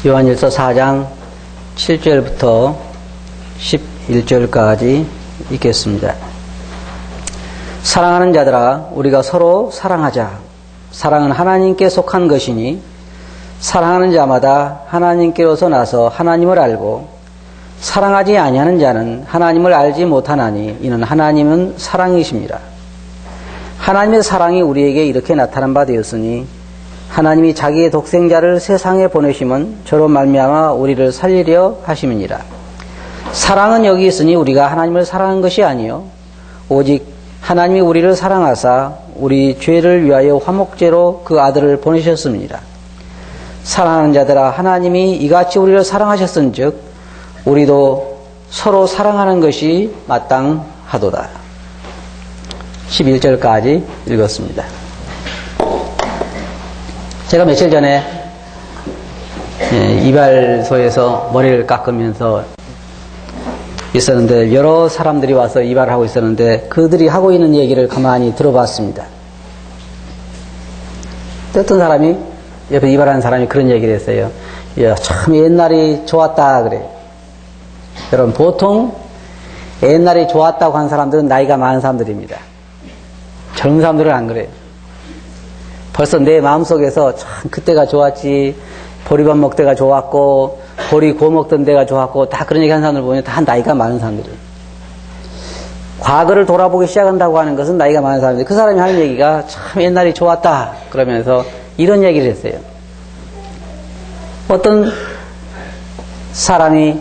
요한일서 4장 7절부터 11절까지 읽겠습니다. 사랑하는 자들아, 우리가 서로 사랑하자. 사랑은 하나님께 속한 것이니 사랑하는 자마다 하나님께로서 나서 하나님을 알고 사랑하지 아니하는 자는 하나님을 알지 못하나니 이는 하나님은 사랑이십니다. 하나님의 사랑이 우리에게 이렇게 나타난 바 되었으니 하나님이 자기의 독생자를 세상에 보내심은 저로 말미암아 우리를 살리려 하심이니라. 사랑은 여기 있으니 우리가 하나님을 사랑한 것이 아니요 오직 하나님이 우리를 사랑하사 우리 죄를 위하여 화목제로 그 아들을 보내셨습니다. 사랑하는 자들아, 하나님이 이같이 우리를 사랑하셨은즉 우리도 서로 사랑하는 것이 마땅하도다. 11절까지 읽었습니다. 제가 며칠 전에 이발소에서 머리를 깎으면서 있었는데 여러 사람들이 와서 이발을 하고 있었는데 그들이 하고 있는 얘기를 가만히 들어봤습니다. 어떤 사람이 옆에 이발하는 사람이 그런 얘기를 했어요. 야, 참 옛날이 좋았다 그래. 여러분, 보통 옛날이 좋았다고 한 사람들은 나이가 많은 사람들입니다. 젊은 사람들은 안 그래요. 벌써 내 마음속에서 참 그때가 좋았지, 보리밥 먹을 때가 좋았고 보리 구워 먹던 데가 좋았고 다 그런 얘기 하는 사람들 보면 다 나이가 많은 사람들이에요. 과거를 돌아보기 시작한다고 하는 것은 나이가 많은 사람들. 그 사람이 하는 얘기가 참 옛날이 좋았다 그러면서 이런 얘기를 했어요. 어떤 사람이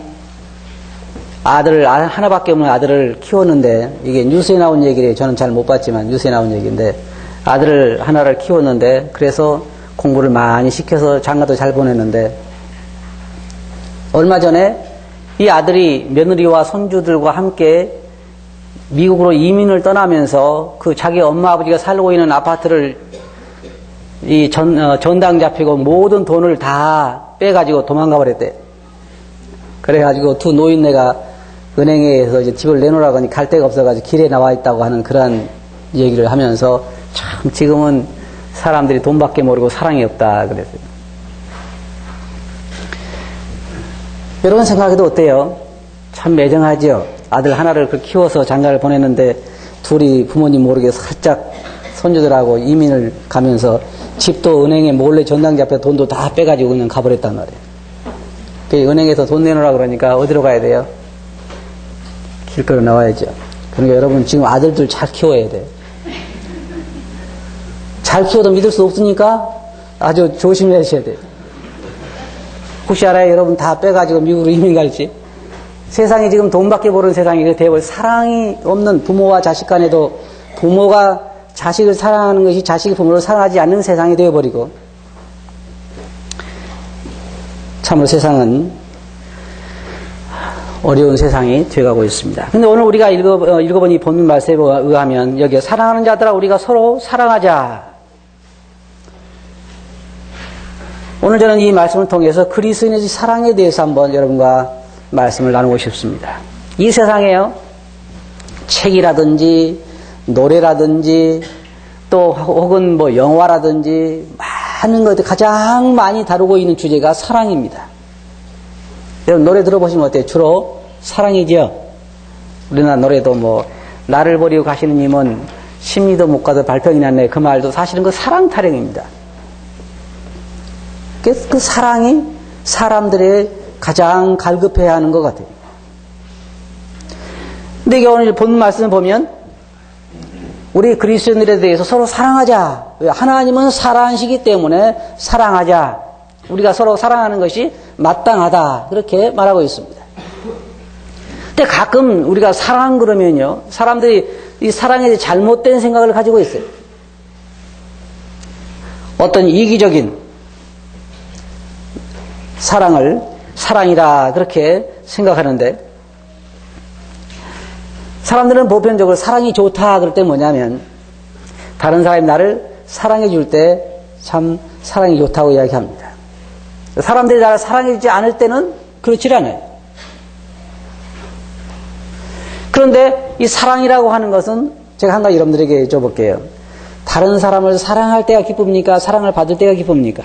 아들 하나밖에 없는 아들을 키웠는데, 이게 뉴스에 나온 얘기래요. 저는 잘 못 봤지만 뉴스에 나온 얘기인데, 아들을 하나를 키웠는데 그래서 공부를 많이 시켜서 장가도 잘 보냈는데 얼마 전에 이 아들이 며느리와 손주들과 함께 미국으로 이민을 떠나면서 그 자기 엄마 아버지가 살고 있는 아파트를 전당 잡히고 모든 돈을 다 빼가지고 도망가 버렸대. 그래가지고 두 노인네가 은행에서 이제 집을 내놓으라고 하니 갈 데가 없어가지고 길에 나와 있다고 하는 그런 얘기를 하면서 참 지금은 사람들이 돈밖에 모르고 사랑이 없다 그랬어요. 여러분 생각해도 어때요? 참 매정하죠? 아들 하나를 키워서 장가를 보냈는데 둘이 부모님 모르게 살짝 손주들하고 이민을 가면서 집도 은행에 몰래 전당 잡혀 돈도 다 빼가지고 그냥 가버렸단 말이에요. 그 은행에서 돈 내놓으라 그러니까 어디로 가야 돼요? 길거리로 나와야죠. 그러니까 여러분 지금 아들들 잘 키워야 돼요. 잘 키워도 믿을 수 없으니까 아주 조심하셔야 돼요. 혹시 알아요? 여러분 다 빼가지고 미국으로 이민 갈지? 세상이 지금 돈밖에 모르는 세상이 되어버려. 사랑이 없는 부모와 자식 간에도 부모가 자식을 사랑하는 것이 자식이 부모를 사랑하지 않는 세상이 되어버리고, 참으로 세상은 어려운 세상이 되어가고 있습니다. 근데 오늘 우리가 읽어본 이 본문 말씀에 의하면 여기에 사랑하는 자들아 우리가 서로 사랑하자. 오늘 저는 이 말씀을 통해서 그리스도인의 사랑에 대해서 한번 여러분과 말씀을 나누고 싶습니다. 이 세상에요, 책이라든지 노래라든지 또 혹은 뭐 영화라든지 많은 것들 가장 많이 다루고 있는 주제가 사랑입니다. 여러분 노래 들어보시면 어때요? 주로 사랑이죠. 우리나라 노래도 뭐 나를 버리고 가시는 님은 심리도 못 가도 발평이 났네, 그 말도 사실은 그 사랑 타령입니다. 그 사랑이 사람들의 가장 갈급해야 하는 것 같아요. 근데 이게 오늘 본 말씀을 보면 우리 그리스도인들에 대해서 서로 사랑하자. 하나님은 사랑하시기 때문에 사랑하자. 우리가 서로 사랑하는 것이 마땅하다. 그렇게 말하고 있습니다. 근데 가끔 우리가 사랑 그러면요, 사람들이 이 사랑에 대해 잘못된 생각을 가지고 있어요. 어떤 이기적인 사랑을 사랑이라 그렇게 생각하는데, 사람들은 보편적으로 사랑이 좋다 그럴 때 뭐냐면 다른 사람이 나를 사랑해 줄 때 참 사랑이 좋다고 이야기합니다. 사람들이 나를 사랑해 주지 않을 때는 그렇지 않아요. 그런데 이 사랑이라고 하는 것은 제가 한 가지 여러분들에게 여쭤볼게요. 다른 사람을 사랑할 때가 기쁩니까? 사랑을 받을 때가 기쁩니까?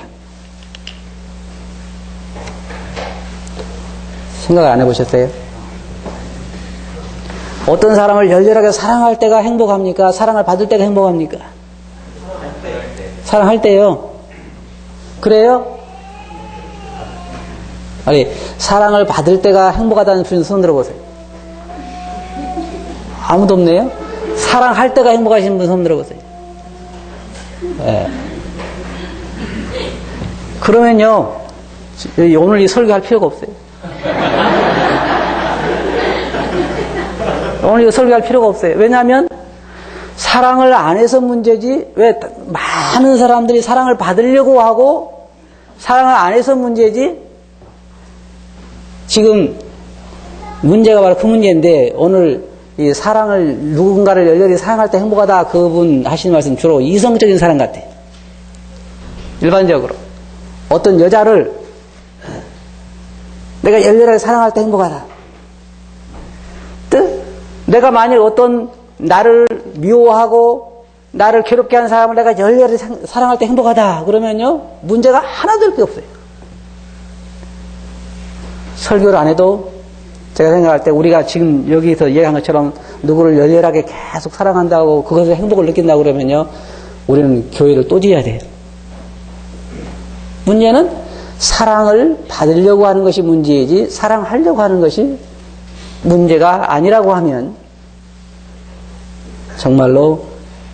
생각을 안 해보셨어요? 어떤 사람을 열렬하게 사랑할 때가 행복합니까? 사랑을 받을 때가 행복합니까? 사랑할 때요. 그래요? 아니, 사랑을 받을 때가 행복하다는 분 손 들어보세요. 아무도 없네요? 사랑할 때가 행복하신 분 손 들어보세요. 네. 그러면요, 오늘 이 설교할 필요가 없어요. 오늘 이거 설교할 필요가 없어요. 왜냐하면 사랑을 안 해서 문제지, 왜 많은 사람들이 사랑을 받으려고 하고 사랑을 안 해서 문제지. 지금 문제가 바로 그 문제인데, 오늘 이 사랑을, 누군가를 열렬히 사랑할 때 행복하다, 그분 하시는 말씀 주로 이성적인 사랑 같아요. 일반적으로 어떤 여자를 내가 열렬하게 사랑할 때 행복하다. 내가 만약 어떤 나를 미워하고 나를 괴롭게 하는 사람을 내가 열렬히 사랑할 때 행복하다 그러면요, 문제가 하나도 될 게 없어요. 설교를 안 해도 제가 생각할 때 우리가 지금 여기서 얘기한 것처럼 누구를 열렬하게 계속 사랑한다고 그것을 행복을 느낀다고 그러면요, 우리는 교회를 또 지어야 돼요. 문제는 사랑을 받으려고 하는 것이 문제이지 사랑하려고 하는 것이 문제가 아니라고 하면 정말로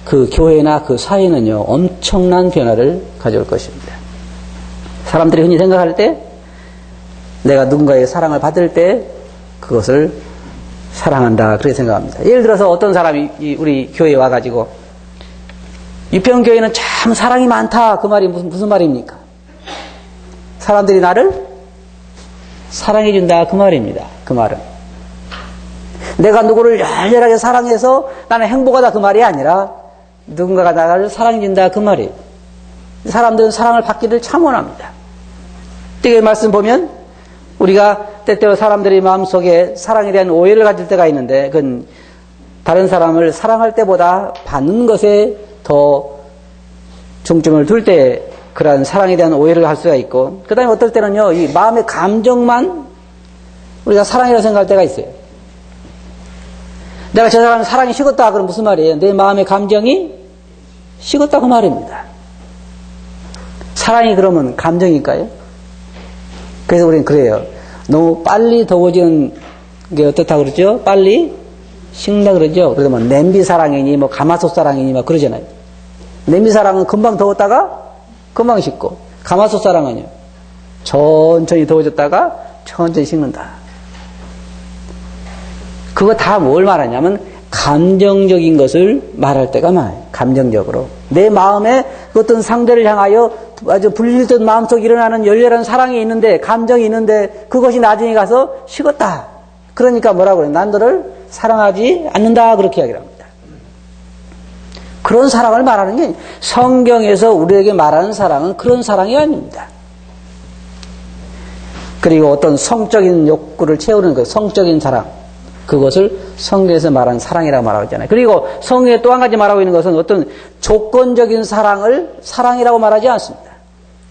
그 교회나 그 사회는요, 엄청난 변화를 가져올 것입니다. 사람들이 흔히 생각할 때 내가 누군가의 사랑을 받을 때 그것을 사랑한다, 그렇게 생각합니다. 예를 들어서 어떤 사람이 우리 교회에 와가지고 유평교회는 참 사랑이 많다, 그 말이 무슨 말입니까? 사람들이 나를 사랑해준다, 그 말입니다. 그 말은 내가 누구를 열렬하게 사랑해서 나는 행복하다, 그 말이 아니라 누군가가 나를 사랑해준다, 그 말이에요. 사람들은 사랑을 받기를 참 원합니다. 이 말씀 보면 우리가 때때로 사람들이 마음속에 사랑에 대한 오해를 가질 때가 있는데, 그건 다른 사람을 사랑할 때보다 받는 것에 더 중점을 둘 때 그러한 사랑에 대한 오해를 할 수가 있고, 그 다음에 어떨 때는요, 이 마음의 감정만 우리가 사랑이라고 생각할 때가 있어요. 내가 저 사람을 사랑이 식었다, 그럼 무슨 말이에요? 내 마음의 감정이 식었다, 그 말입니다. 사랑이 그러면 감정일까요? 그래서 우리는 그래요. 너무 빨리 더워지는 게 어떻다고 그러죠? 빨리 식는다 그러죠? 그래서 뭐 냄비 사랑이니 뭐 가마솥 사랑이니 막 그러잖아요. 냄비 사랑은 금방 더웠다가 금방 식고, 가마솥 사랑은요, 천천히 더워졌다가 천천히 식는다. 그거 다 뭘 말하냐면 감정적인 것을 말할 때가 많아요. 감정적으로 내 마음에 어떤 상대를 향하여 아주 불릴듯 마음속에 일어나는 열렬한 사랑이 있는데, 감정이 있는데 그것이 나중에 가서 식었다. 그러니까 뭐라고 그래요? 난 너를 사랑하지 않는다, 그렇게 이야기를 합니다. 그런 사랑을 말하는 게, 성경에서 우리에게 말하는 사랑은 그런 사랑이 아닙니다. 그리고 어떤 성적인 욕구를 채우는 그 성적인 사랑, 그것을 성경에서 말하는 사랑이라고 말하고 있잖아요. 그리고 성경에 또 한 가지 말하고 있는 것은 어떤 조건적인 사랑을 사랑이라고 말하지 않습니다.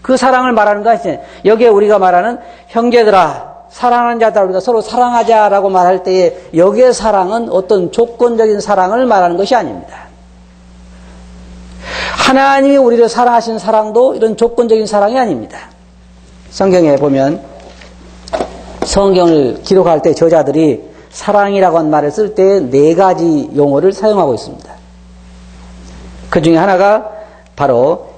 그 사랑을 말하는 것이, 여기에 우리가 말하는 형제들아, 사랑하는 자들아, 우리가 서로 사랑하자라고 말할 때에 여기에 사랑은 어떤 조건적인 사랑을 말하는 것이 아닙니다. 하나님이 우리를 사랑하시는 사랑도 이런 조건적인 사랑이 아닙니다. 성경에 보면 성경을 기록할 때 저자들이 사랑이라고 하는 말을 쓸 때 4가지 용어를 사용하고 있습니다. 그 중에 하나가 바로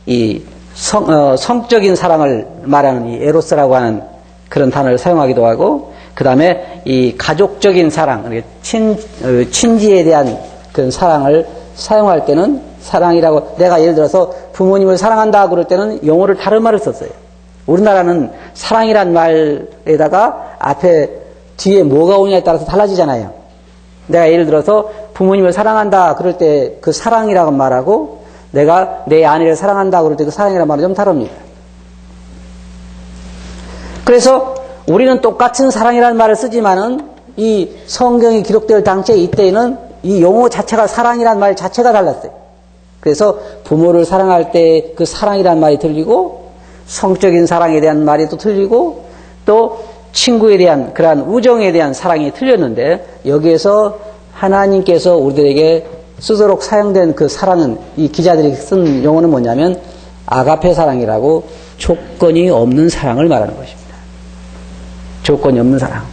이 성적인 사랑을 말하는 이 에로스라고 하는 그런 단어를 사용하기도 하고, 그 다음에 이 가족적인 사랑, 친지에 대한 그런 사랑을 사용할 때는 사랑이라고, 내가 예를 들어서 부모님을 사랑한다 그럴 때는 용어를 다른 말을 썼어요. 우리나라는 사랑이란 말에다가 앞에 뒤에 뭐가 오냐에 따라서 달라지잖아요. 내가 예를 들어서 부모님을 사랑한다 그럴 때 그 사랑이라고 말하고, 내가 내 아내를 사랑한다 그럴 때 그 사랑이라는 말은 좀 다릅니다. 그래서 우리는 똑같은 사랑이라는 말을 쓰지만은 이 성경이 기록될 당시에 이때에는 이 용어 자체가, 사랑이라는 말 자체가 달랐어요. 그래서 부모를 사랑할 때 그 사랑이라는 말이 틀리고, 성적인 사랑에 대한 말이 또 틀리고, 또 친구에 대한 그러한 우정에 대한 사랑이 틀렸는데 여기에서 하나님께서 우리들에게 쓰도록 사용된 그 사랑은 이 기자들이 쓴 용어는 뭐냐면 아가페 사랑이라고 조건이 없는 사랑을 말하는 것입니다. 조건이 없는 사랑.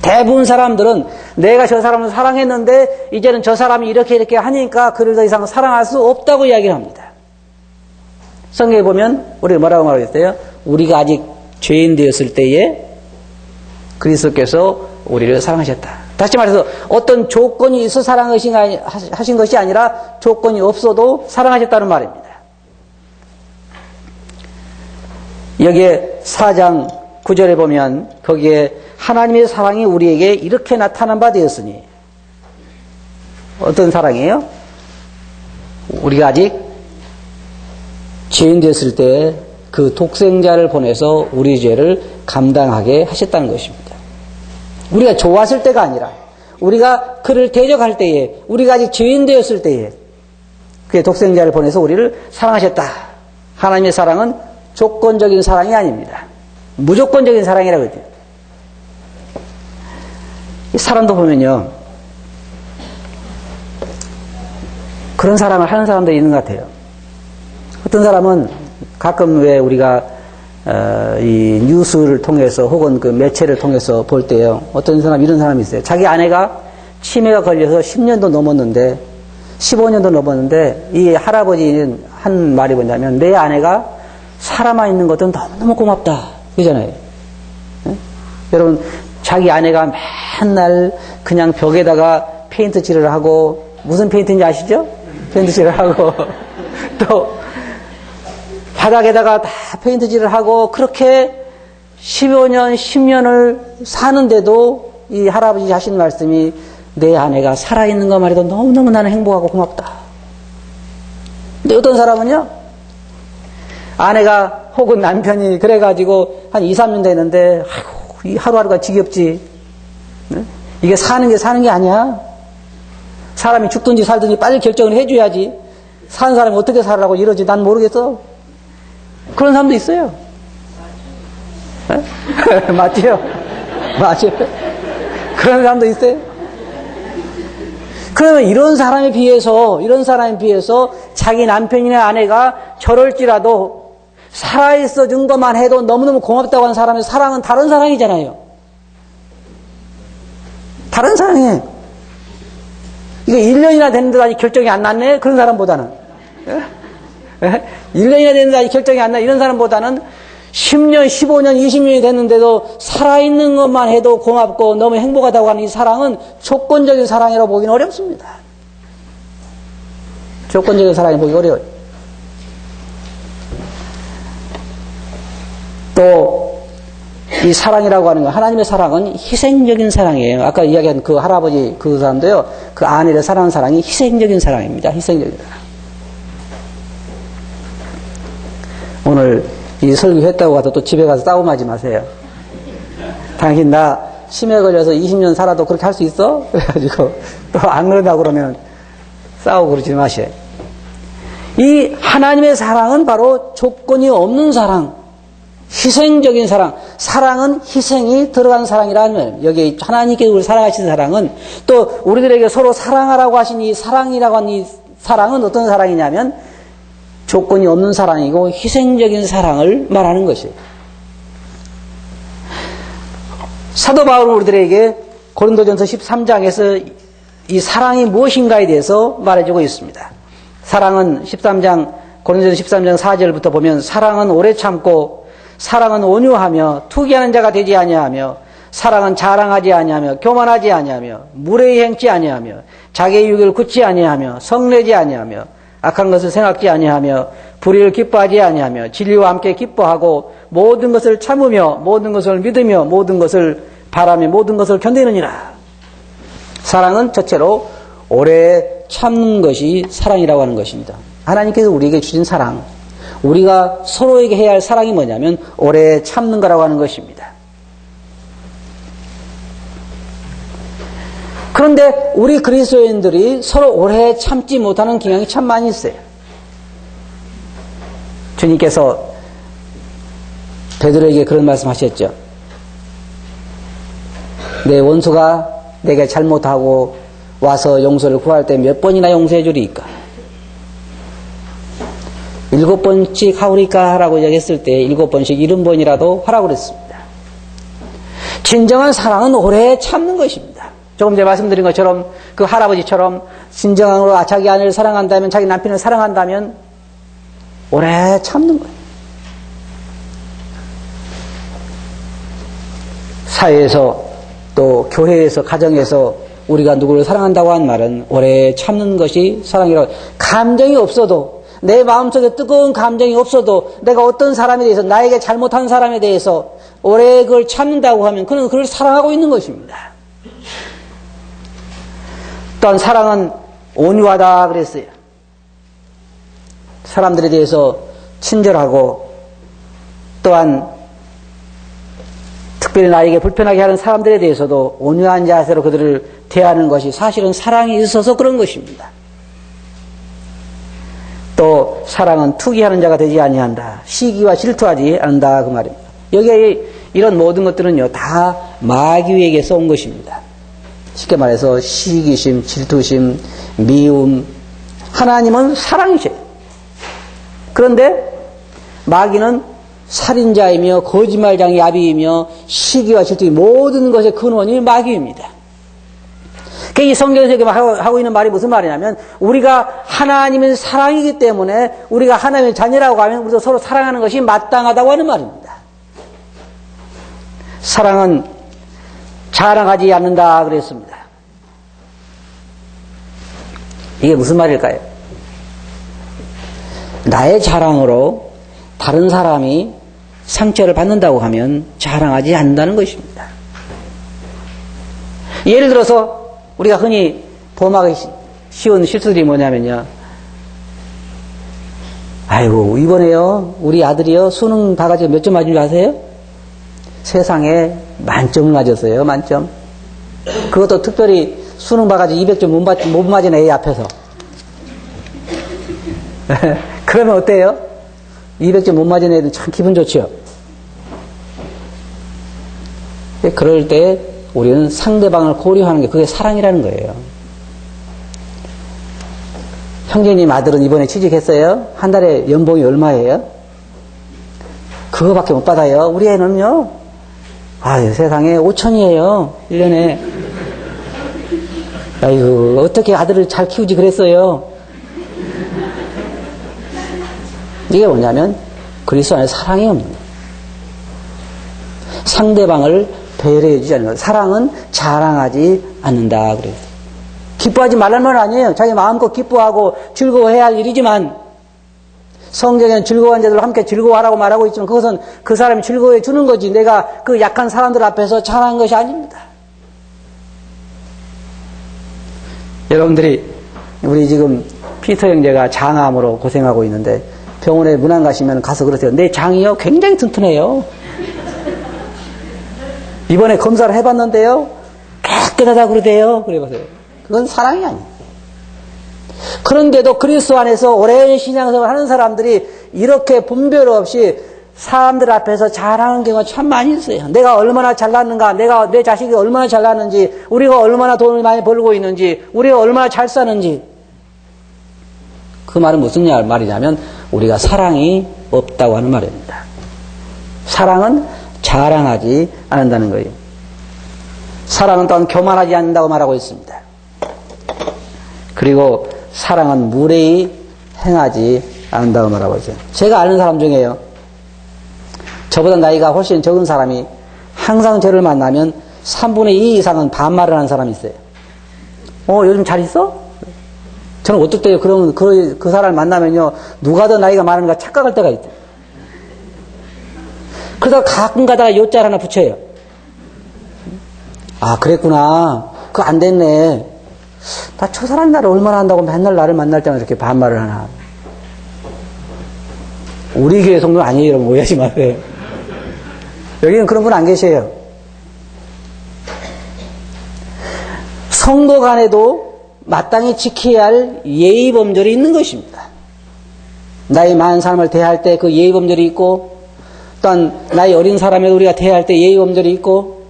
대부분 사람들은 내가 저 사람을 사랑했는데 이제는 저 사람이 이렇게 하니까 그를 더 이상 사랑할 수 없다고 이야기를 합니다. 성경에 보면 우리가 뭐라고 말하겠어요? 우리가 아직 죄인 되었을 때에 그리스도께서 우리를 사랑하셨다. 다시 말해서 어떤 조건이 있어 사랑하신 것이 아니라 조건이 없어도 사랑하셨다는 말입니다. 여기에 4장 9절에 보면 거기에 하나님의 사랑이 우리에게 이렇게 나타난 바 되었으니 어떤 사랑이에요? 우리가 아직 죄인 됐을 때 그 독생자를 보내서 우리 죄를 감당하게 하셨다는 것입니다. 우리가 좋았을 때가 아니라 우리가 그를 대적할 때에 우리가 아직 죄인 되었을 때에 그의 독생자를 보내서 우리를 사랑하셨다. 하나님의 사랑은 조건적인 사랑이 아닙니다. 무조건적인 사랑이라고 해요. 사람도 보면요 그런 사랑을 하는 사람들이 있는 것 같아요. 어떤 사람은 가끔 왜 우리가 이 뉴스를 통해서 혹은 그 매체를 통해서 볼 때요 어떤 사람 이런 사람이 있어요. 자기 아내가 치매가 걸려서 10년도 넘었는데 15년도 넘었는데 이 할아버지는 한 말이 뭐냐면 내 아내가 살아만 있는 것은 너무너무 고맙다 그러잖아요. 네? 여러분 자기 아내가 맨날 그냥 벽에다가 페인트 칠을 하고 무슨 페인트인지 아시죠? 페인트 칠을 하고 또 바닥에다가 다 페인트질을 하고 그렇게 15년, 10년을 사는데도 이 할아버지 하신 말씀이 내 아내가 살아있는 것만 해도 너무너무 나는 행복하고 고맙다. 근데 어떤 사람은요 아내가 혹은 남편이 그래가지고 한 2, 3년 되는데 아이고 이 하루하루가 지겹지. 네? 이게 사는 게 아니야. 사람이 죽든지 살든지 빨리 결정을 해줘야지. 사는 사람이 어떻게 살라고 이러지 난 모르겠어. 그런 사람도 있어요. 맞지요? 맞아요. 그런 사람도 있어요. 그러면 이런 사람에 비해서 자기 남편이나 아내가 저럴지라도 살아있어 준 것만 해도 너무너무 고맙다고 하는 사람의 사랑은 다른 사랑이잖아요. 다른 사랑이에요. 이거 1년이나 됐는데도 아직 결정이 안 났네? 그런 사람보다는. 1년이나 됐는데 아직 결정이 안 나. 이런 사람보다는 10년, 15년, 20년이 됐는데도 살아있는 것만 해도 고맙고 너무 행복하다고 하는 이 사랑은 조건적인 사랑이라고 보기는 어렵습니다. 조건적인 사랑이 보기 어려워요. 또 이 사랑이라고 하는 건 하나님의 사랑은 희생적인 사랑이에요. 아까 이야기한 그 할아버지 그 사람도요. 그 아내를 사랑하는 사랑이 희생적인 사랑입니다. 희생적인 사랑. 오늘 이 설교했다고 하도 또 집에 가서 싸움하지 마세요. 당신 나 치매 걸려서 20년 살아도 그렇게 할 수 있어? 그래가지고 또 안 그런다고 그러면 싸우고 그러지 마세요. 이 하나님의 사랑은 바로 조건이 없는 사랑, 희생적인 사랑. 사랑은 희생이 들어간 사랑이라는 여기 하나님께서 우리를 사랑하신 사랑은 또 우리들에게 서로 사랑하라고 하신 이 사랑이라고 하는 이 사랑은 어떤 사랑이냐면 조건이 없는 사랑이고 희생적인 사랑을 말하는 것이에요. 사도 바울은 우리들에게 고린도전서 13장에서 이 사랑이 무엇인가에 대해서 말해주고 있습니다. 사랑은 13장 고린도전서 13장 4절부터 보면 사랑은 오래 참고 사랑은 온유하며 투기하는 자가 되지 아니하며 사랑은 자랑하지 아니하며 교만하지 아니하며 무례히 행치 아니하며 자기의 유익을 굳지 아니하며 성내지 아니하며 악한 것을 생각지 아니하며 불의를 기뻐하지 아니하며 진리와 함께 기뻐하고 모든 것을 참으며 모든 것을 믿으며 모든 것을 바라며 모든 것을 견디느니라. 사랑은 첫째로 오래 참는 것이 사랑이라고 하는 것입니다. 하나님께서 우리에게 주신 사랑, 우리가 서로에게 해야 할 사랑이 뭐냐면 오래 참는 거라고 하는 것입니다. 그런데 우리 그리스도인들이 서로 오래 참지 못하는 경향이 참 많이 있어요. 주님께서 베드로에게 그런 말씀 하셨죠. 내 원수가 내게 잘못하고 와서 용서를 구할 때 몇 번이나 용서해 주리까? 7번씩 하오리까? 하라고 얘기했을 때 7번씩 70번이라도 하라고 그랬습니다. 진정한 사랑은 오래 참는 것입니다. 조금 전에 말씀드린 것처럼 그 할아버지처럼 진정으로 자기 아내를 사랑한다면, 자기 남편을 사랑한다면 오래 참는 거예요. 사회에서 또 교회에서 가정에서 우리가 누구를 사랑한다고 하는 말은 오래 참는 것이 사랑이라고. 감정이 없어도, 내 마음속에 뜨거운 감정이 없어도 내가 어떤 사람에 대해서, 나에게 잘못한 사람에 대해서 오래 그걸 참는다고 하면 그는 그를 사랑하고 있는 것입니다. 또한 사랑은 온유하다 그랬어요. 사람들에 대해서 친절하고, 또한 특별히 나에게 불편하게 하는 사람들에 대해서도 온유한 자세로 그들을 대하는 것이 사실은 사랑이 있어서 그런 것입니다. 또 사랑은 투기하는 자가 되지 아니한다. 시기와 질투하지 않는다 그 말입니다. 여기에 이런 모든 것들은요 다 마귀에게서 온 것입니다. 쉽게 말해서 시기심, 질투심, 미움. 하나님은 사랑이세요. 그런데 마귀는 살인자이며 거짓말장이 야비이며 시기와 질투, 모든 것의 근원이 마귀입니다. 이 성경에서 하고 있는 말이 무슨 말이냐면, 우리가 하나님의 사랑이기 때문에 우리가 하나님의 자녀라고 하면 우리도 서로 사랑하는 것이 마땅하다고 하는 말입니다. 사랑은 자랑하지 않는다 그랬습니다. 이게 무슨 말일까요? 나의 자랑으로 다른 사람이 상처를 받는다고 하면 자랑하지 않는다는 것입니다. 예를 들어서 우리가 흔히 범하기 쉬운 실수들이 뭐냐면요, 아이고 이번에요 우리 아들이요 수능 봐가지고 몇 점 맞은 줄 아세요? 세상에 만점을 맞았어요. 만점. 그것도 특별히 수능 봐가지고 200점 못 맞은 애 앞에서. 그러면 어때요? 200점 못 맞은 애들은 참 기분 좋죠. 그럴 때 우리는 상대방을 고려하는 게 그게 사랑이라는 거예요. 형제님 아들은 이번에 취직했어요. 한 달에 연봉이 얼마예요? 그거밖에 못 받아요. 우리 애는요, 아유 세상에 5천이에요 1년에. 아이고 어떻게 아들을 잘 키우지 그랬어요. 이게 뭐냐면 그리스도 안에 사랑이 없는 거예요. 상대방을 배려해 주지 않는 거예요. 사랑은 자랑하지 않는다 그래요. 기뻐하지 말라는 말 아니에요. 자기 마음껏 기뻐하고 즐거워해야 할 일이지만, 성경에는 즐거운 자들과 함께 즐거워하라고 말하고 있지만 그것은 그 사람이 즐거워해 주는 거지, 내가 그 약한 사람들 앞에서 자랑한 것이 아닙니다. 여러분들이 우리 지금 피터 형제가 장암으로 고생하고 있는데 병원에 문안 가시면 가서 그러세요. 내 장이요 굉장히 튼튼해요. 이번에 검사를 해봤는데요 깨끗하다 그러대요. 그래보세요. 그건 사랑이 아니에요. 그런데도 그리스도 안에서 오랜 신앙생활을 하는 사람들이 이렇게 분별 없이 사람들 앞에서 자랑하는 경우가 참 많이 있어요. 내가 얼마나 잘났는가, 내가 내 자식이 얼마나 잘났는지, 우리가 얼마나 돈을 많이 벌고 있는지, 우리가 얼마나 잘 사는지. 그 말은 무슨 말이냐면 우리가 사랑이 없다고 하는 말입니다. 사랑은 자랑하지 않는다는 거예요. 사랑은 또한 교만하지 않는다고 말하고 있습니다. 그리고 사랑은 무례히 행하지 않는다고 말하고 있어요. 제가 아는 사람 중에요, 저보다 나이가 훨씬 적은 사람이 항상 저를 만나면 3분의 2 이상은 반말을 하는 사람이 있어요. 요즘 잘 있어? 저는 어떨 때요, 그러면 그 사람을 만나면요, 누가 더 나이가 많은가 착각할 때가 있대요. 그러다가 가끔 가다가 요짤 하나 붙여요. 아, 그랬구나. 그거 안 됐네. 나 저 사람이 나를 얼마나 한다고 맨날 나를 만날 때마다 이렇게 반말을 하나. 우리 교회 성도 아니에요, 여러분. 오해하지 마세요. 여기는 그런 분 안 계세요. 성도 간에도 마땅히 지켜야 할 예의 범절이 있는 것입니다. 나이 많은 사람을 대할 때 그 예의 범절이 있고, 또한 나이 어린 사람을 우리가 대할 때 예의 범절이 있고,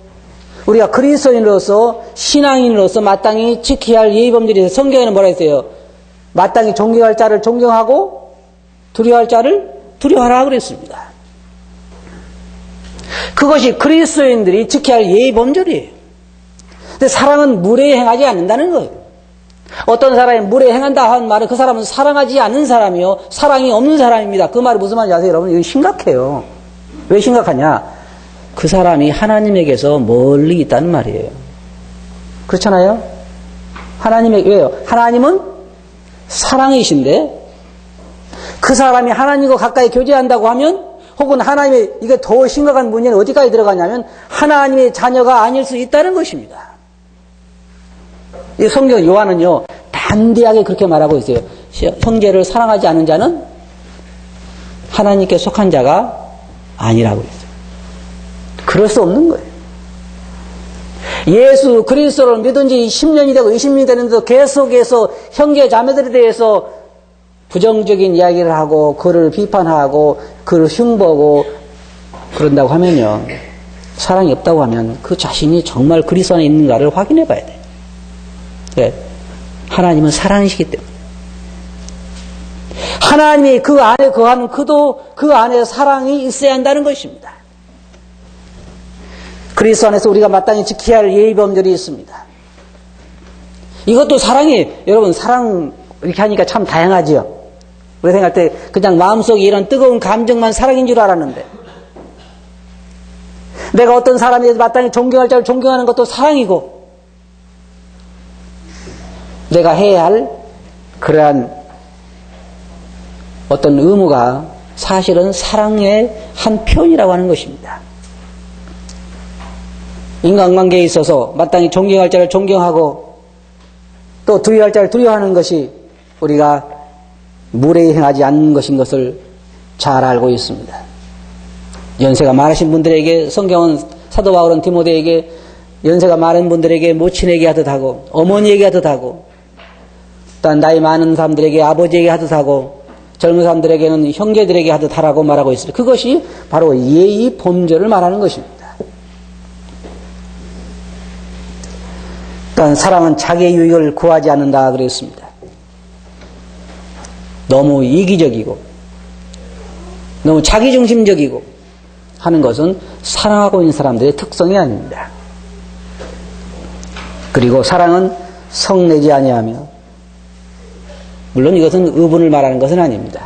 우리가 그리스도인으로서 신앙인으로서 마땅히 지켜야 할 예의범들이 성경에는 뭐라 했어요? 마땅히 존경할 자를 존경하고 두려워할 자를 두려워하라 그랬습니다. 그것이 그리스도인들이 지켜야 할 예의범절이에요. 근데 사랑은 무례히 행하지 않는다는 거예요. 어떤 사람이 무례히 행한다 하는 말은 그 사람은 사랑하지 않는 사람이요, 사랑이 없는 사람입니다. 그 말이 무슨 말인지 아세요, 여러분? 이거 심각해요. 왜 심각하냐? 그 사람이 하나님에게서 멀리 있다는 말이에요. 그렇잖아요? 왜요? 하나님은 사랑이신데 그 사람이 하나님과 가까이 교제한다고 하면, 혹은 하나님의, 이게 더 심각한 문제는 어디까지 들어가냐면 하나님의 자녀가 아닐 수 있다는 것입니다. 이 성경 요한은요, 담대하게 그렇게 말하고 있어요. 형제를 사랑하지 않는 자는 하나님께 속한 자가 아니라고 했어요. 그럴 수 없는 거예요. 예수 그리스도를 믿은 지 10년이 되고 20년이 되는데도 계속해서 형제 자매들에 대해서 부정적인 이야기를 하고 그를 비판하고 그를 흉보고 그런다고 하면요, 사랑이 없다고 하면 그 자신이 정말 그리스도 안에 있는가를 확인해 봐야 돼요. 네. 하나님은 사랑이시기 때문에. 하나님이 그 안에 거하는 그도 그 안에 사랑이 있어야 한다는 것입니다. 그리스도 안에서 우리가 마땅히 지켜야 할 예의범들이 있습니다. 이것도 사랑이, 여러분, 사랑 이렇게 하니까 참 다양하지요. 우리 생각할 때 그냥 마음속에 이런 뜨거운 감정만 사랑인 줄 알았는데, 내가 어떤 사람에 대해서 마땅히 존경할 자를 존경하는 것도 사랑이고, 내가 해야 할 그러한 어떤 의무가 사실은 사랑의 한 표현이라고 하는 것입니다. 인간관계에 있어서 마땅히 존경할 자를 존경하고 또 두려워할 자를 두려워하는 것이 우리가 무례히 행하지 않는 것인 것을 잘 알고 있습니다. 연세가 많으신 분들에게 성경은, 사도 바울은 디모데에게 연세가 많은 분들에게 모친에게 하듯 하고 어머니에게 하듯 하고 또한 나이 많은 사람들에게 아버지에게 하듯 하고 젊은 사람들에게는 형제들에게 하듯 하라고 말하고 있습니다. 그것이 바로 예의 범절을 말하는 것입니다. 또한 사랑은 자기의 유익을 구하지 않는다 그랬습니다. 너무 이기적이고 너무 자기중심적이고 하는 것은 사랑하고 있는 사람들의 특성이 아닙니다. 그리고 사랑은 성내지 아니하며, 물론 이것은 의분을 말하는 것은 아닙니다.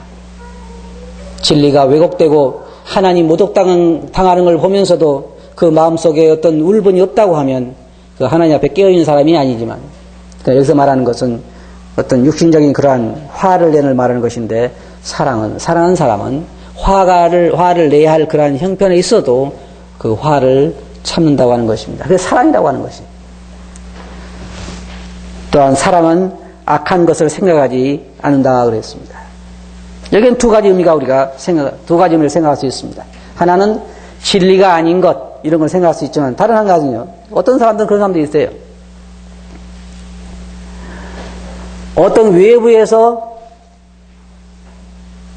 진리가 왜곡되고 하나님 모독당하는 걸 보면서도 그 마음속에 어떤 울분이 없다고 하면 그 하나님 앞에 깨어있는 사람이 아니지만, 그러니까 여기서 말하는 것은 어떤 육신적인 그러한 화를 내는 말하는 것인데, 사랑하는 사람은 화를 내야 할 그러한 형편에 있어도 그 화를 참는다고 하는 것입니다. 그게 사랑이라고 하는 것입니다. 또한 사람은 악한 것을 생각하지 않는다 그랬습니다. 여기는 두 가지 의미를 생각할 수 있습니다. 하나는 진리가 아닌 것, 이런 걸 생각할 수 있지만, 다른 한 가지는요, 어떤 사람들은 그런 사람들이 있어요. 어떤 외부에서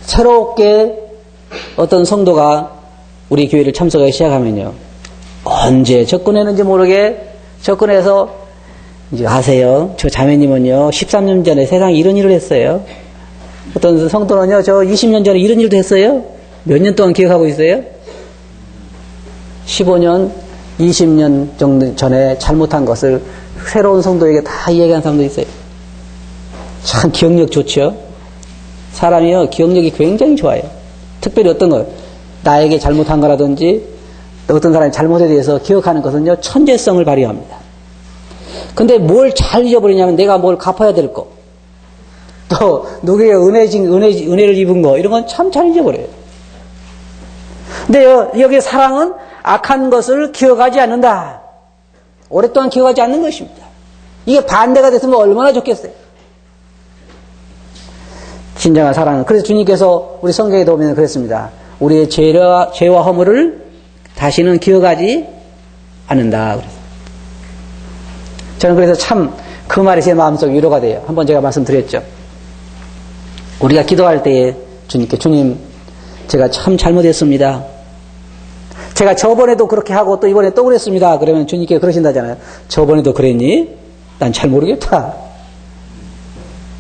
새롭게 어떤 성도가 우리 교회를 참석하기 시작하면요, 언제 접근했는지 모르게 접근해서, 이제 아세요, 저 자매님은요 13년 전에 세상에 이런 일을 했어요. 어떤 성도는요, 저 20년 전에 이런 일도 했어요. 몇 년 동안 기억하고 있어요? 15년, 20년 정도 전에 잘못한 것을 새로운 성도에게 다 이야기하는 사람도 있어요. 참 기억력 좋죠? 사람이요, 기억력이 굉장히 좋아요. 특별히 어떤 거, 나에게 잘못한 거라든지 어떤 사람의 잘못에 대해서 기억하는 것은요, 천재성을 발휘합니다. 근데 뭘 잘 잊어버리냐면, 내가 뭘 갚아야 될 거, 또 누구에게 은혜를 입은 거, 이런 건 참 잘 잊어버려요. 근데 여기 사랑은 악한 것을 기억하지 않는다. 오랫동안 기억하지 않는 것입니다. 이게 반대가 됐으면 얼마나 좋겠어요. 진정한 사랑은, 그래서 주님께서 우리 성경에 보면 그랬습니다. 우리의 죄와 허물을 다시는 기억하지 않는다. 저는 그래서 참 그 말이 제 마음속에 위로가 돼요. 한번 제가 말씀드렸죠. 우리가 기도할 때에 주님께, 주님, 제가 참 잘못했습니다. 제가 저번에도 그렇게 하고 또 이번에 또 그랬습니다. 그러면 주님께 그러신다잖아요. 저번에도 그랬니? 난 잘 모르겠다.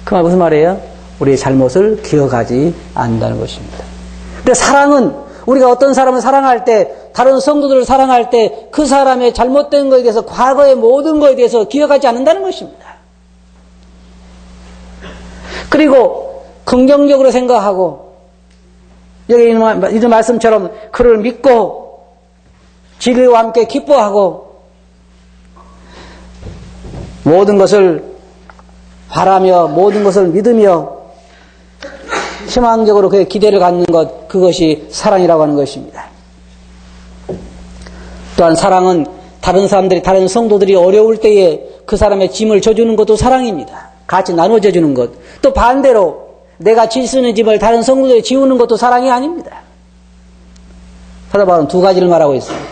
그 말 무슨 말이에요? 우리의 잘못을 기억하지 않는다는 것입니다. 근데 사랑은 우리가 어떤 사람을 사랑할 때, 다른 성도들을 사랑할 때 그 사람의 잘못된 것에 대해서, 과거의 모든 것에 대해서 기억하지 않는다는 것입니다. 그리고 긍정적으로 생각하고, 여기 있는 말씀처럼 그를 믿고 진리와 함께 기뻐하고 모든 것을 바라며 모든 것을 믿으며 희망적으로 그의 기대를 갖는 것, 그것이 사랑이라고 하는 것입니다. 또한 사랑은 다른 사람들이, 다른 성도들이 어려울 때에 그 사람의 짐을 져주는 것도 사랑입니다. 같이 나눠져 주는 것. 또 반대로 내가 질 수 있는 짐을 다른 성도들이 지우는 것도 사랑이 아닙니다. 사도 바울은 두 가지를 말하고 있습니다.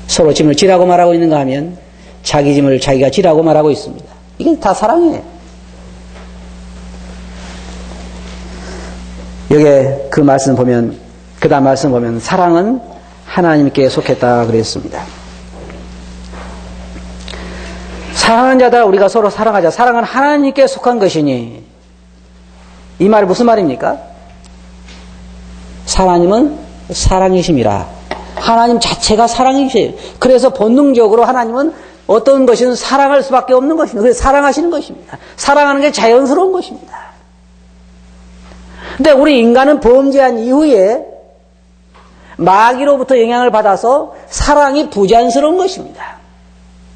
서로 짐을 지라고 말하고 있는가 하면 자기 짐을 자기가 지라고 말하고 있습니다. 이게 다 사랑이에요. 여기에 그 말씀 보면, 그 다음 말씀 보면 사랑은 하나님께 속했다 그랬습니다. 사랑하는 자다 우리가 서로 사랑하자. 사랑은 하나님께 속한 것이니, 이 말이 무슨 말입니까? 하나님은 사랑이심이라. 하나님 자체가 사랑이세요. 그래서 본능적으로 하나님은 어떤 것이든 사랑할 수밖에 없는 것입니다. 그래서 사랑하시는 것입니다. 사랑하는 게 자연스러운 것입니다. 근데 우리 인간은 범죄한 이후에 마귀로부터 영향을 받아서 사랑이 부자연스러운 것입니다.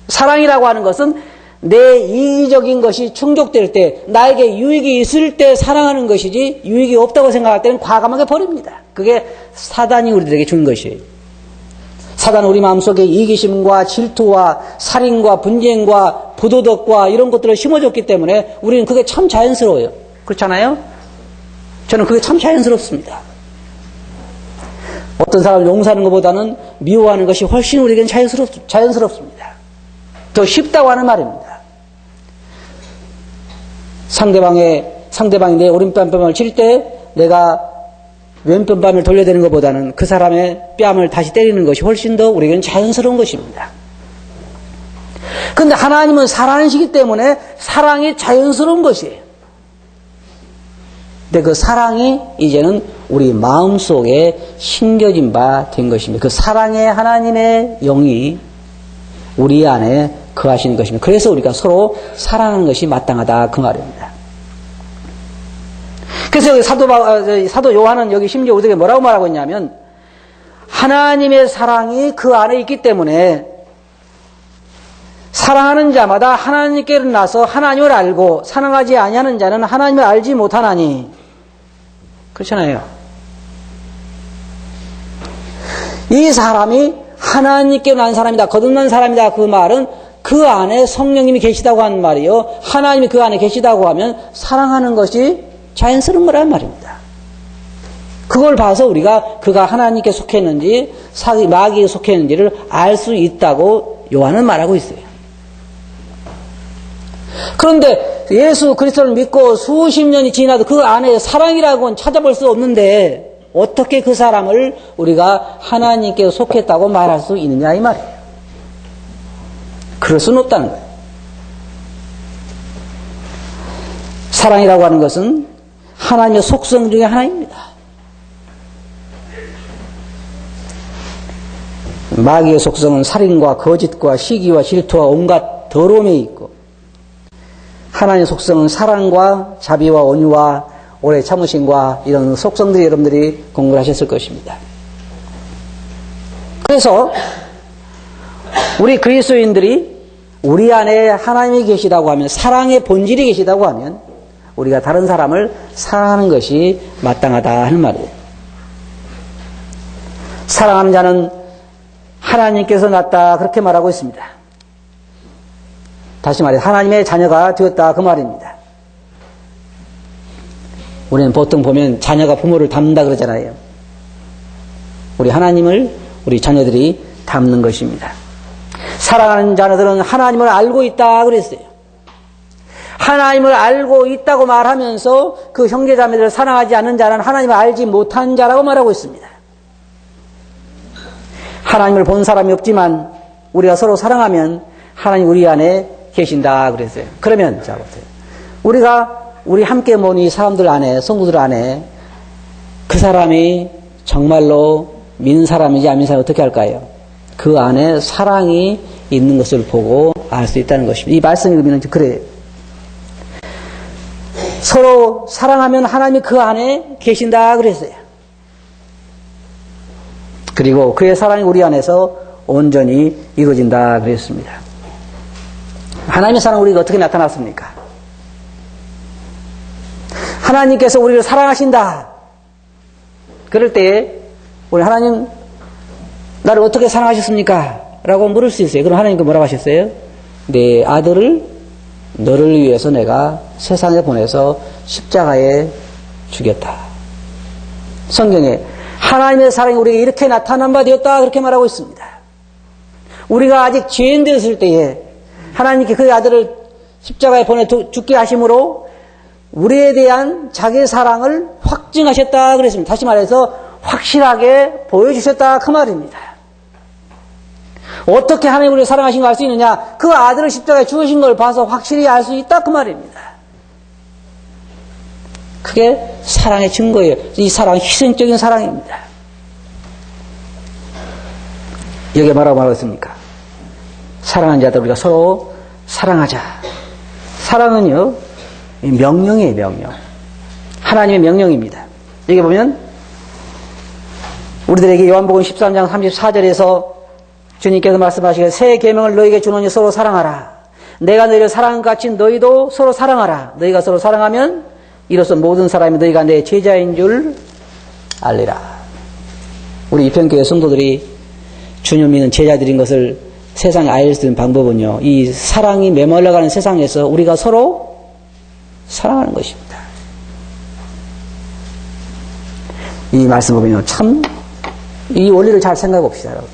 사랑이라고 하는 것은 내 이기적인 것이 충족될 때, 나에게 유익이 있을 때 사랑하는 것이지, 유익이 없다고 생각할 때는 과감하게 버립니다. 그게 사단이 우리들에게 준 것이에요. 사단은 우리 마음속에 이기심과 질투와 살인과 분쟁과 부도덕과 이런 것들을 심어줬기 때문에 우리는 그게 참 자연스러워요. 그렇잖아요? 저는 그게 참 자연스럽습니다. 어떤 사람을 용서하는 것보다는 미워하는 것이 훨씬 우리에게는 자연스럽습니다. 더 쉽다고 하는 말입니다. 상대방이 내 오른뺨을 칠 때 내가 왼뺨을 돌려대는 것보다는 그 사람의 뺨을 다시 때리는 것이 훨씬 더 우리에게는 자연스러운 것입니다. 그런데 하나님은 사랑이시기 때문에 사랑이 자연스러운 것이에요. 근데 그 사랑이 이제는 우리 마음속에 심겨진 바 된 것입니다. 그 사랑의 하나님의 영이 우리 안에 거하시는 것입니다. 그래서 우리가 서로 사랑하는 것이 마땅하다, 그 말입니다. 그래서 여기 사도 요한은 여기 10절 뭐라고 말하고 있냐면, 하나님의 사랑이 그 안에 있기 때문에 사랑하는 자마다 하나님께로 나서 하나님을 알고 사랑하지 아니하는 자는 하나님을 알지 못하나니. 그렇잖아요. 이 사람이 하나님께 난 사람이다, 거듭난 사람이다, 그 말은 그 안에 성령님이 계시다고 하는 말이요, 하나님이 그 안에 계시다고 하면 사랑하는 것이 자연스러운 거란 말입니다. 그걸 봐서 우리가 그가 하나님께 속했는지 마귀에 속했는지를 알 수 있다고 요한은 말하고 있어요. 그런데 예수 그리스도를 믿고 수십 년이 지나도 그 안에 사랑이라고는 찾아볼 수 없는데 어떻게 그 사람을 우리가 하나님께 속했다고 말할 수 있느냐, 이 말이에요. 그럴 수는 없다는 거예요. 사랑이라고 하는 것은 하나님의 속성 중에 하나입니다. 마귀의 속성은 살인과 거짓과 시기와 질투와 온갖 더러움에 있고, 하나님의 속성은 사랑과 자비와 온유와 오래 참으심과 이런 속성들이 여러분들이 공부를 하셨을 것입니다. 그래서 우리 그리스도인들이 우리 안에 하나님이 계시다고 하면, 사랑의 본질이 계시다고 하면 우리가 다른 사람을 사랑하는 것이 마땅하다 하는 말이에요. 사랑하는 자는 하나님께서 낳았다, 그렇게 말하고 있습니다. 다시 말해 하나님의 자녀가 되었다, 그 말입니다. 우리는 보통 보면 자녀가 부모를 닮는다 그러잖아요. 우리 하나님을 우리 자녀들이 닮는 것입니다. 사랑하는 자녀들은 하나님을 알고 있다 그랬어요. 하나님을 알고 있다고 말하면서 그 형제자매들을 사랑하지 않는 자는 하나님을 알지 못한 자라고 말하고 있습니다. 하나님을 본 사람이 없지만 우리가 서로 사랑하면 하나님 우리 안에 계신다 그랬어요. 그러면 자 보세요. 우리 함께 모인 이 사람들 안에, 성도들 안에 그 사람이 정말로 믿는 사람인지 안 믿는 사람이 어떻게 할까요? 그 안에 사랑이 있는 것을 보고 알 수 있다는 것입니다. 이 말씀의 의미는 그래요. 서로 사랑하면 하나님이 그 안에 계신다 그랬어요. 그리고 그의 사랑이 우리 안에서 온전히 이루어진다 그랬습니다. 하나님의 사랑은 우리가 어떻게 나타났습니까? 하나님께서 우리를 사랑하신다. 그럴 때 우리 하나님 나를 어떻게 사랑하셨습니까? 라고 물을 수 있어요. 그럼 하나님께 뭐라고 하셨어요? 내 아들을 너를 위해서 내가 세상에 보내서 십자가에 죽였다. 성경에 하나님의 사랑이 우리에게 이렇게 나타난 바 되었다 그렇게 말하고 있습니다. 우리가 아직 죄인 되었을 때에 하나님께 그의 아들을 십자가에 보내 죽게 하심으로 우리에 대한 자기의 사랑을 확증하셨다 그랬습니다. 다시 말해서 확실하게 보여주셨다 그 말입니다. 어떻게 하나님 우리를 사랑하신 걸 알 수 있느냐? 그 아들을 십자가에 죽으신 걸 봐서 확실히 알 수 있다 그 말입니다. 그게 사랑의 증거예요. 이 사랑은 희생적인 사랑입니다. 여기에 뭐라고 말했습니까? 사랑하는 자들 우리가 서로 사랑하자. 사랑은요 명령이에요. 명령. 하나님의 명령입니다. 여기 보면 우리들에게 요한복음 13장 34절에서 주님께서 말씀하시기를 새 계명을 너희에게 주노니 서로 사랑하라. 내가 너희를 사랑한 것 같이 너희도 서로 사랑하라. 너희가 서로 사랑하면 이로써 모든 사람이 너희가 내 제자인 줄 알리라. 우리 이편교회 성도들이 주님 믿는 제자들인 것을 세상에 알 수 있는 방법은요, 이 사랑이 메말라가는 세상에서 우리가 서로 사랑하는 것입니다. 이 말씀 보면 참 이 원리를 잘 생각해 봅시다. 여러분.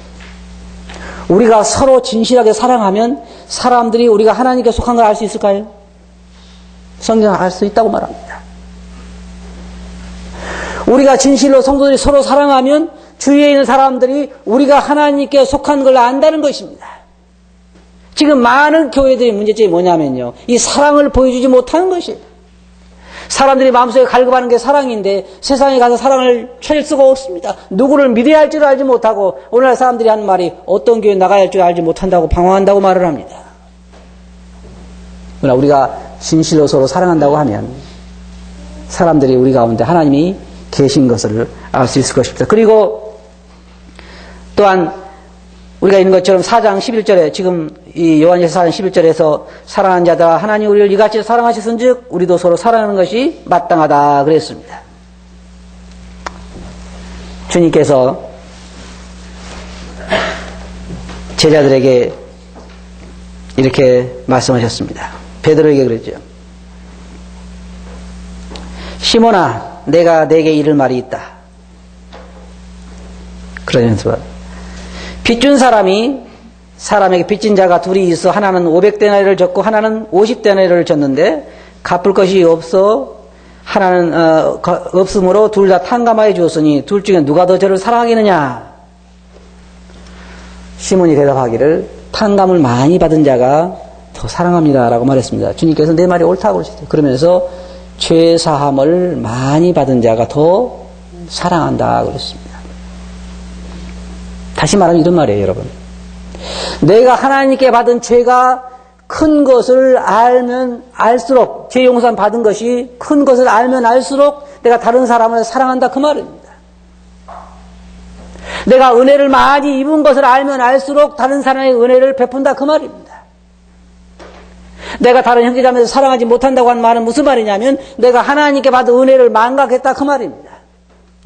우리가 서로 진실하게 사랑하면 사람들이 우리가 하나님께 속한 걸 알 수 있을까요? 성경은 알 수 있다고 말합니다. 우리가 진실로 성도들이 서로 사랑하면 주위에 있는 사람들이 우리가 하나님께 속한 걸 안다는 것입니다. 지금 많은 교회들의 문제점이 뭐냐면요, 이 사랑을 보여주지 못하는 것이에요. 사람들이 마음속에 갈급하는 게 사랑인데 세상에 가서 사랑을 찾을 수가 없습니다. 누구를 믿어야 할 줄 알지 못하고 오늘날 사람들이 하는 말이 어떤 교회 나가야 할 줄 알지 못한다고 방황한다고 말을 합니다. 그러나 우리가 진실로 서로 사랑한다고 하면 사람들이 우리 가운데 하나님이 계신 것을 알 수 있을 것입니다. 그리고 또한 우리가 있는 것처럼 4장 11절에 지금 이 요한일서 4장 11절에서 사랑하는 자들아 하나님 우리를 이같이 사랑하셨은즉 우리도 서로 사랑하는 것이 마땅하다 그랬습니다. 주님께서 제자들에게 이렇게 말씀하셨습니다. 베드로에게 그랬죠. 시몬아 내가 네게 이를 말이 있다. 그러면서 빚준 사람이 사람에게 빚진 자가 둘이 있어 하나는 500데나리를 졌고 하나는 50데나리를 졌는데 갚을 것이 없어 하나는 없으므로 둘 다 탕감하여 주었으니 둘 중에 누가 더 저를 사랑하겠느냐? 시몬이 대답하기를 탕감을 많이 받은 자가 더 사랑합니다라고 말했습니다. 주님께서 내 말이 옳다고 그러셨어요. 그러면서 죄 사함을 많이 받은 자가 더 사랑한다 그랬습니다. 다시 말하면 이런 말이에요, 여러분. 내가 하나님께 받은 죄가 큰 것을 알면 알수록, 죄 용서 받은 것이 큰 것을 알면 알수록 내가 다른 사람을 사랑한다 그 말입니다. 내가 은혜를 많이 입은 것을 알면 알수록 다른 사람의 은혜를 베푼다 그 말입니다. 내가 다른 형제자매를 사랑하지 못한다고 하는 말은 무슨 말이냐면 내가 하나님께 받은 은혜를 망각했다 그 말입니다.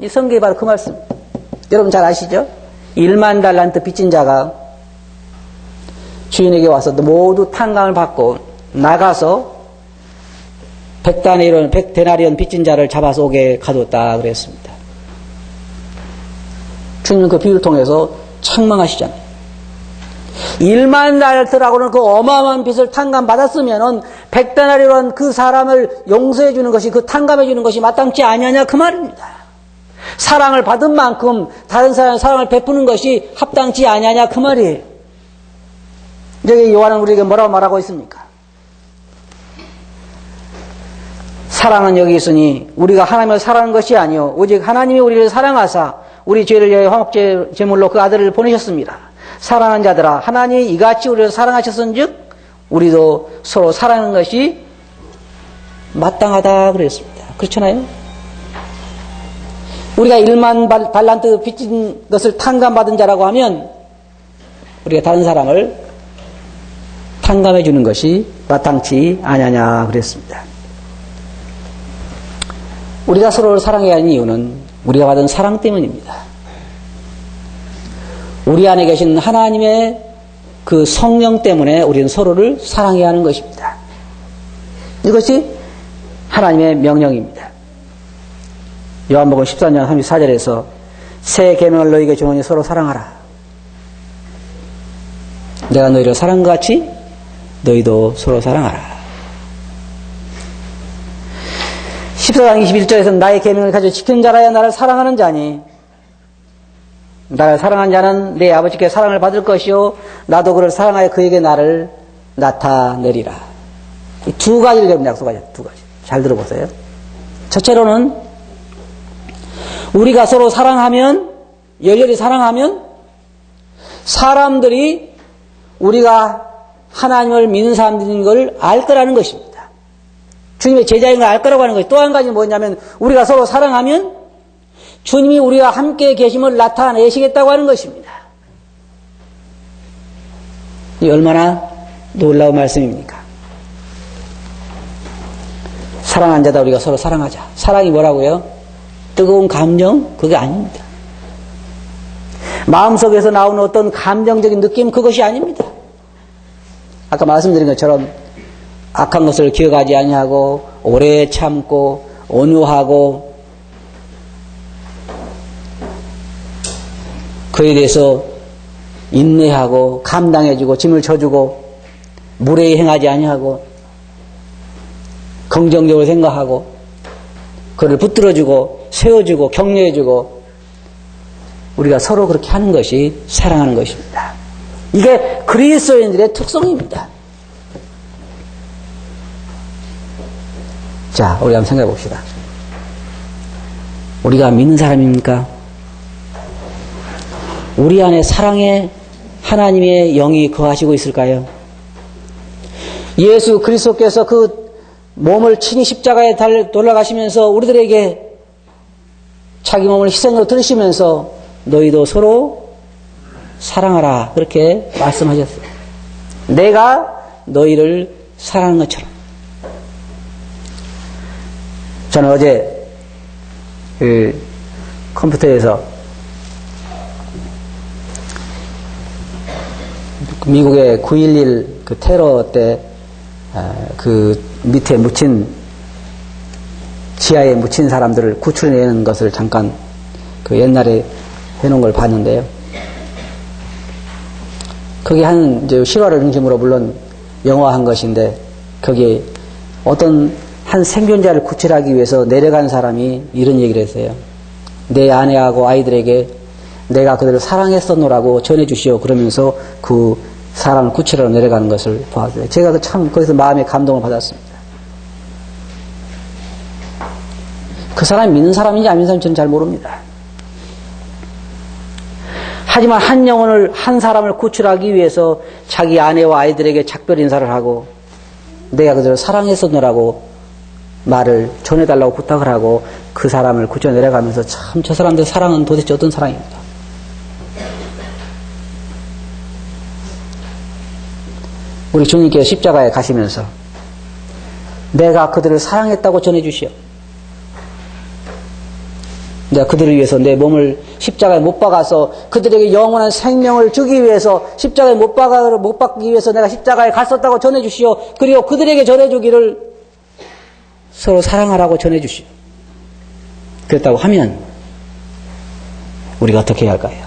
이 성경이 바로 그 말씀입니다. 여러분 잘 아시죠? 1만 달란트 빚진 자가 주인에게 와서 모두 탕감을 받고 나가서 100데나리온 빚진 자를 잡아서 오게 가뒀다 그랬습니다. 주님은 그 비유를 통해서 책망하시잖아요. 1만 달란트라고는 그 어마어마한 빚을 탕감받았으면 100데나리온 그 사람을 용서해 주는 것이, 그 탕감해 주는 것이 마땅치 아니하냐 그 말입니다. 사랑을 받은 만큼 다른 사람의 사랑을 베푸는 것이 합당치 아니하냐 그 말이에요. 여기 요한은 우리에게 뭐라고 말하고 있습니까? 사랑은 여기 있으니 우리가 하나님을 사랑하는 것이 아니요 오직 하나님이 우리를 사랑하사 우리 죄를 위하여 화목제 제물로 그 아들을 보내셨습니다. 사랑하는 자들아 하나님이 이같이 우리를 사랑하셨은즉 우리도 서로 사랑하는 것이 마땅하다 그랬습니다. 그렇잖아요? 우리가 1만 달란트 빚진 것을 탕감받은 자라고 하면 우리가 다른 사람을 탕감해 주는 것이 마땅치 아니하냐 그랬습니다. 우리가 서로를 사랑해야 하는 이유는 우리가 받은 사랑 때문입니다. 우리 안에 계신 하나님의 그 성령 때문에 우리는 서로를 사랑해야 하는 것입니다. 이것이 하나님의 명령입니다. 요한복음 14장 34절에서 새 계명을 너희에게 주노니 서로 사랑하라. 내가 너희를 사랑한 것 같이 너희도 서로 사랑하라. 14장 21절에서는 나의 계명을 가지고 지키는 자라야 나를 사랑하는 자니 나를 사랑한 자는 내 아버지께 사랑을 받을 것이요 나도 그를 사랑하여 그에게 나를 나타내리라. 이 두 가지를 여러분 약속하죠. 두 가지. 잘 들어보세요. 첫째로는 우리가 서로 사랑하면 열렬히 사랑하면 사람들이 우리가 하나님을 믿는 사람들인 걸 알 거라는 것입니다. 주님의 제자인 걸 알 거라고 하는 것이 또 한 가지는 뭐냐면 우리가 서로 사랑하면 주님이 우리와 함께 계심을 나타내시겠다고 하는 것입니다. 이 얼마나 놀라운 말씀입니까? 사랑한 자다 우리가 서로 사랑하자. 사랑이 뭐라고요? 뜨거운 감정? 그게 아닙니다. 마음속에서 나오는 어떤 감정적인 느낌? 그것이 아닙니다. 아까 말씀드린 것처럼 악한 것을 기억하지 아니하고 오래 참고 온유하고 그에 대해서 인내하고 감당해주고 짐을 져주고 무례히 행하지 아니하고 긍정적으로 생각하고 그를 붙들어주고 세워주고 격려해주고 우리가 서로 그렇게 하는 것이 사랑하는 것입니다. 이게 그리스도인들의 특성입니다. 자, 우리 한번 생각해 봅시다. 우리가 믿는 사람입니까? 우리 안에 사랑의 하나님의 영이 거하시고 있을까요? 예수 그리스도께서 그 몸을 친히 십자가에 돌아가시면서 우리들에게 자기 몸을 희생으로 들으시면서 너희도 서로 사랑하라 그렇게 말씀하셨어요. 내가 너희를 사랑하는 것처럼. 저는 어제 그 컴퓨터에서 미국의 9.11 그 테러 때 그 밑에 묻힌 지하에 묻힌 사람들을 구출해내는 것을 잠깐 그 옛날에 해놓은 걸 봤는데요. 거기 한 이제 실화를 중심으로 물론 영화한 것인데 거기에 어떤 한 생존자를 구출하기 위해서 내려간 사람이 이런 얘기를 했어요. 내 아내하고 아이들에게 내가 그들을 사랑했었노라고 전해주시오. 그러면서 그 사람을 구출하러 내려가는 것을 보았어요. 제가 참 거기서 마음의 감동을 받았습니다. 그 사람이 믿는 사람인지 안 믿는 사람인지 저는 잘 모릅니다. 하지만 한 영혼을, 한 사람을 구출하기 위해서 자기 아내와 아이들에게 작별 인사를 하고 내가 그들을 사랑했었노라고 말을 전해달라고 부탁을 하고 그 사람을 구출해 내려가면서 참 저 사람들 사랑은 도대체 어떤 사랑입니까? 우리 주님께서 십자가에 가시면서 내가 그들을 사랑했다고 전해주시오. 내가 그들을 위해서 내 몸을 십자가에 못 박아서 그들에게 영원한 생명을 주기 위해서 십자가에 못 박기 위해서 내가 십자가에 갔었다고 전해주시오. 그리고 그들에게 전해주기를 서로 사랑하라고 전해주시오. 그랬다고 하면 우리가 어떻게 해야 할까요?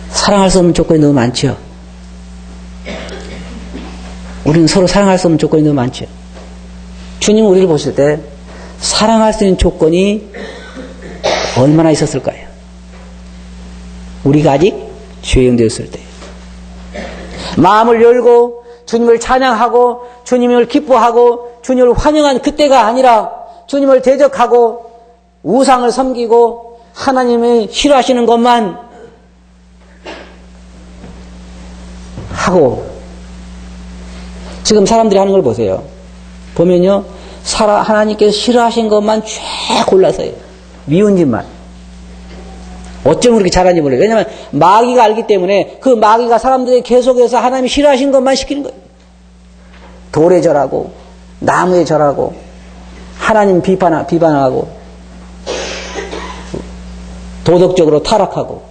사랑할 수 없는 조건이 너무 많죠. 우리는 서로 사랑할 수 없는 조건이 너무 많죠. 주님은 우리를 보실 때 사랑할 수 있는 조건이 얼마나 있었을까요? 우리가 아직 죄인 되었을 때. 마음을 열고 주님을 찬양하고 주님을 기뻐하고 주님을 환영한 그때가 아니라 주님을 대적하고 우상을 섬기고 하나님이 싫어하시는 것만 하고 지금 사람들이 하는 걸 보세요. 보면요. 하나님께서 싫어하신 것만 쫙 골라서 해요. 미운 짓만. 어쩜 그렇게 잘하는지 모르겠어요. 왜냐하면 마귀가 알기 때문에 그 마귀가 사람들이 계속해서 하나님이 싫어하신 것만 시키는 거예요. 돌에 절하고 나무에 절하고 하나님 비판하고 도덕적으로 타락하고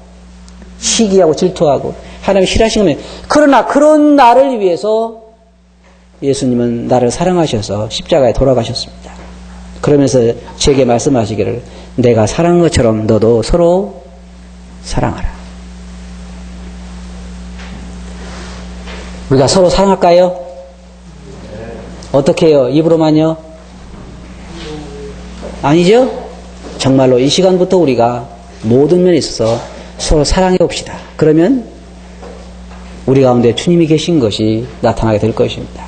시기하고 질투하고 하나님이 싫어하신 거면 그러나 그런 나를 위해서 예수님은 나를 사랑하셔서 십자가에 돌아가셨습니다. 그러면서 제게 말씀하시기를 내가 사랑한 것처럼 너도 서로 사랑하라. 우리가 서로 사랑할까요? 어떻게 해요? 입으로만요? 아니죠? 정말로 이 시간부터 우리가 모든 면에 있어서 서로 사랑해 봅시다. 그러면 우리 가운데 주님이 계신 것이 나타나게 될 것입니다.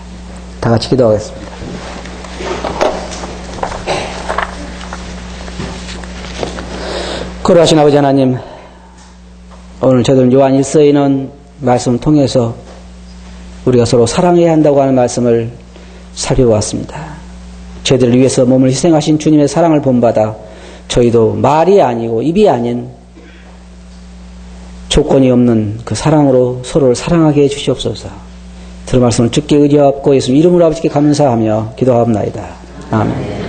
다 같이 기도하겠습니다. 거룩하신 아버지 하나님, 오늘 저들 요한 1서에 있는 말씀을 통해서 우리가 서로 사랑해야 한다고 하는 말씀을 살펴보았습니다. 저희들을 위해서 몸을 희생하신 주님의 사랑을 본받아 저희도 말이 아니고 입이 아닌 조건이 없는 그 사랑으로 서로를 사랑하게 해 주시옵소서. 들은 말씀을 듣게 의지하옵고 예수님 이름으로 아버지께 감사하며 기도하옵나이다. 아멘.